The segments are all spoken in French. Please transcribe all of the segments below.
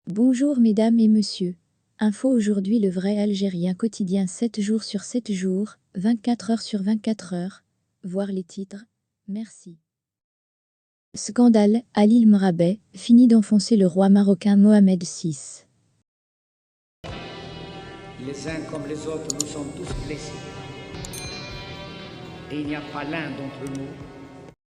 Bonjour mesdames et messieurs. Info aujourd'hui le vrai algérien quotidien 7 jours sur 7 jours, 24 heures sur 24 heures. Voir les titres. Merci. Scandale, à l'île Mrabet, fini d'enfoncer le roi marocain Mohamed VI. Les uns comme les autres, nous sommes tous blessés. Et il n'y a pas l'un d'entre nous.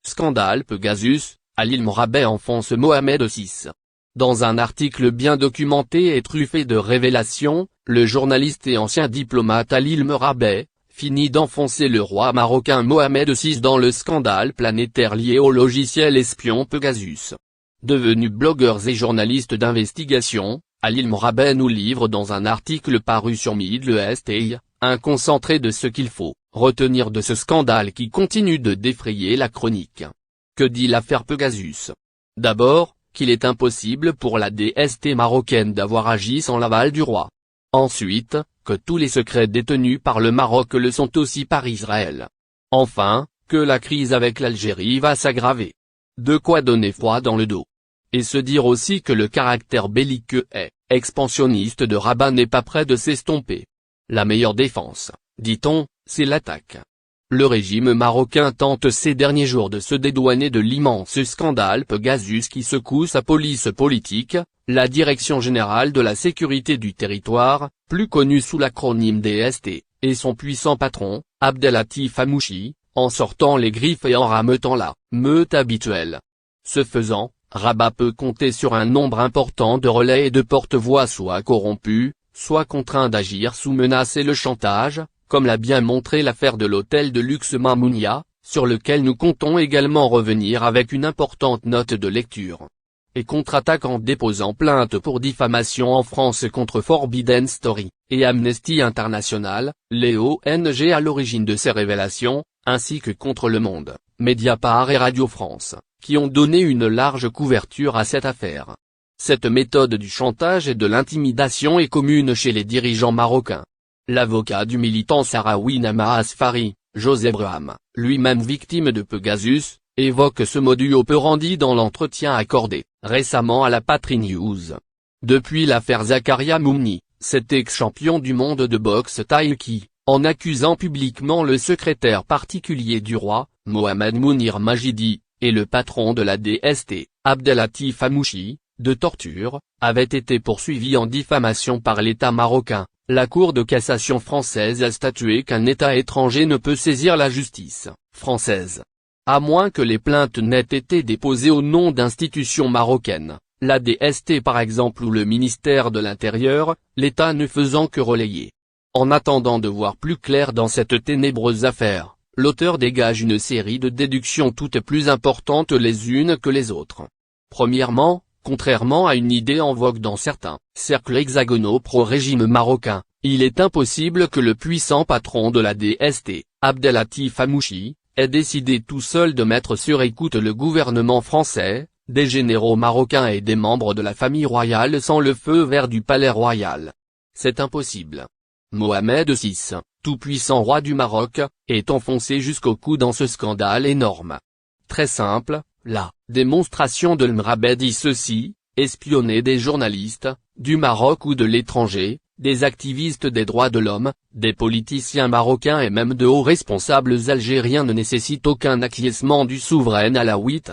Scandale Pegasus, à l'île Mrabet enfonce Mohamed VI. Dans un article bien documenté et truffé de révélations, le journaliste et ancien diplomate à l'île Mrabet finit d'enfoncer le roi marocain Mohamed VI dans le scandale planétaire lié au logiciel espion Pegasus. Devenus blogueurs et journalistes d'investigation, à l'île Mrabet nous livre dans un article paru sur Middle East Eye, un concentré de ce qu'il faut retenir de ce scandale qui continue de défrayer la chronique. Que dit l'affaire Pegasus? D'abord, qu'il est impossible pour la DST marocaine d'avoir agi sans l'aval du roi. Ensuite, que tous les secrets détenus par le Maroc le sont aussi par Israël. Enfin, que la crise avec l'Algérie va s'aggraver. De quoi donner froid dans le dos. Et se dire aussi que le caractère belliqueux et expansionniste de Rabat n'est pas près de s'estomper. La meilleure défense, dit-on, c'est l'attaque. Le régime marocain tente ces derniers jours de se dédouaner de l'immense scandale Pegasus qui secoue sa police politique, la Direction générale de la sécurité du territoire, plus connue sous l'acronyme DST, et son puissant patron, Abdelatif Hamouchi, en sortant les griffes et en rameutant la meute habituelle. Ce faisant, Rabat peut compter sur un nombre important de relais et de porte-voix soit corrompus, soit contraints d'agir sous menace et le chantage, comme l'a bien montré l'affaire de l'hôtel de luxe Mamounia, sur lequel nous comptons également revenir avec une importante note de lecture. Et contre-attaque en déposant plainte pour diffamation en France contre Forbidden Story, et Amnesty International, les ONG à l'origine de ces révélations, ainsi que contre Le Monde, Mediapart et Radio France, qui ont donné une large couverture à cette affaire. Cette méthode du chantage et de l'intimidation est commune chez les dirigeants marocains. L'avocat du militant sahraoui Nama Asfari, José Braham, lui-même victime de Pegasus, évoque ce modus operandi dans l'entretien accordé récemment à la Patrie News. Depuis l'affaire Zakaria Moumni, cet ex-champion du monde de boxe thaï qui, en accusant publiquement le secrétaire particulier du roi, Mohamed Mounir Majidi, et le patron de la DST, Abdelatif Hamouchi, de torture, avait été poursuivi en diffamation par l'État marocain. La Cour de cassation française a statué qu'un État étranger ne peut saisir la justice française. À moins que les plaintes n'aient été déposées au nom d'institutions marocaines, la DST par exemple ou le ministère de l'Intérieur, l'État ne faisant que relayer. En attendant de voir plus clair dans cette ténébreuse affaire, l'auteur dégage une série de déductions toutes plus importantes les unes que les autres. Premièrement, contrairement à une idée en vogue dans certains cercles hexagonaux pro-régime marocain, il est impossible que le puissant patron de la DST, Abdelatif Hamouchi, ait décidé tout seul de mettre sur écoute le gouvernement français, des généraux marocains et des membres de la famille royale sans le feu vert du palais royal. C'est impossible. Mohamed VI, tout-puissant roi du Maroc, est enfoncé jusqu'au cou dans ce scandale énorme. Très simple. La démonstration de Mrabet dit ceci, espionner des journalistes, du Maroc ou de l'étranger, des activistes des droits de l'homme, des politiciens marocains et même de hauts responsables algériens ne nécessite aucun acquiescement du souverain alawite.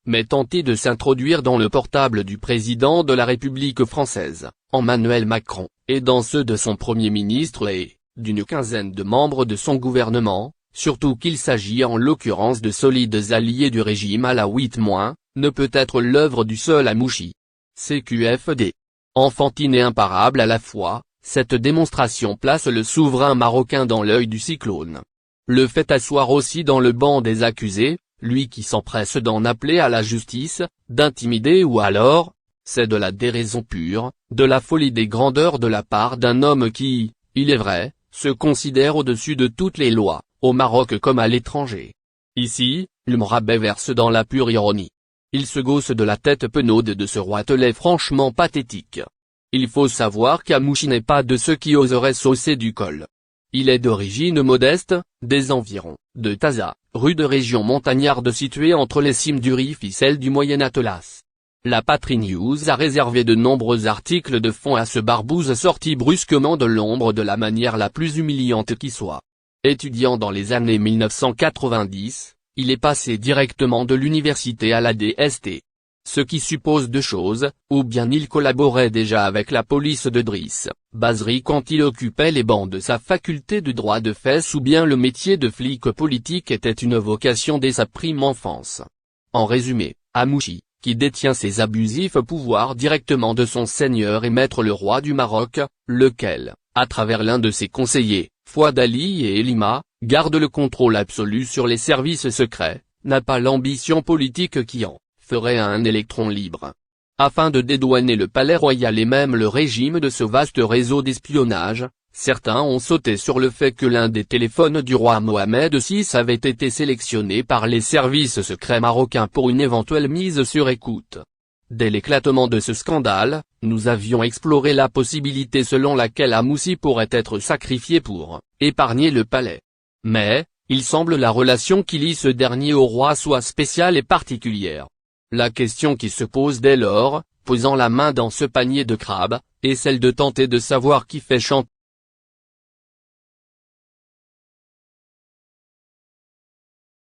Mais tenter de s'introduire dans le portable du président de la République française, Emmanuel Macron, et dans ceux de son Premier ministre et d'une quinzaine de membres de son gouvernement, surtout qu'il s'agit en l'occurrence de solides alliés du régime alawite ne peut être l'œuvre du seul Hamouchi. CQFD. Enfantine et imparable à la fois, cette démonstration place le souverain marocain dans l'œil du cyclone. Le fait asseoir aussi dans le banc des accusés, lui qui s'empresse d'en appeler à la justice, d'intimider ou alors, c'est de la déraison pure, de la folie des grandeurs de la part d'un homme qui, il est vrai, se considère au-dessus de toutes les lois, au Maroc comme à l'étranger. Ici, le Mrabet verse dans la pure ironie. Il se gausse de la tête penaude de ce roitelet franchement pathétique. Il faut savoir qu'Hamouchi n'est pas de ceux qui oseraient saucer du col. Il est d'origine modeste, des environs de Taza, rue de région montagnarde située entre les cimes du Rif et celle du Moyen Atlas. La Patrie News a réservé de nombreux articles de fond à ce barbouze sorti brusquement de l'ombre de la manière la plus humiliante qui soit. Étudiant dans les années 1990, il est passé directement de l'université à la DST. Ce qui suppose deux choses, ou bien il collaborait déjà avec la police de Driss Basri quand il occupait les bancs de sa faculté de droit de Fès, ou bien le métier de flic politique était une vocation dès sa prime enfance. En résumé, Amouchi, qui détient ses abusifs pouvoirs directement de son seigneur et maître le roi du Maroc, lequel, à travers l'un de ses conseillers, Fouad Ali et Elima, garde le contrôle absolu sur les services secrets, n'a pas l'ambition politique qui en ferait un électron libre. Afin de dédouaner le palais royal et même le régime de ce vaste réseau d'espionnage, certains ont sauté sur le fait que l'un des téléphones du roi Mohamed VI avait été sélectionné par les services secrets marocains pour une éventuelle mise sur écoute. Dès l'éclatement de ce scandale, nous avions exploré la possibilité selon laquelle Amouchi pourrait être sacrifié pour épargner le palais. Mais, il semble la relation qui lie ce dernier au roi soit spéciale et particulière. La question qui se pose dès lors, posant la main dans ce panier de crabes, est celle de tenter de savoir qui fait chanter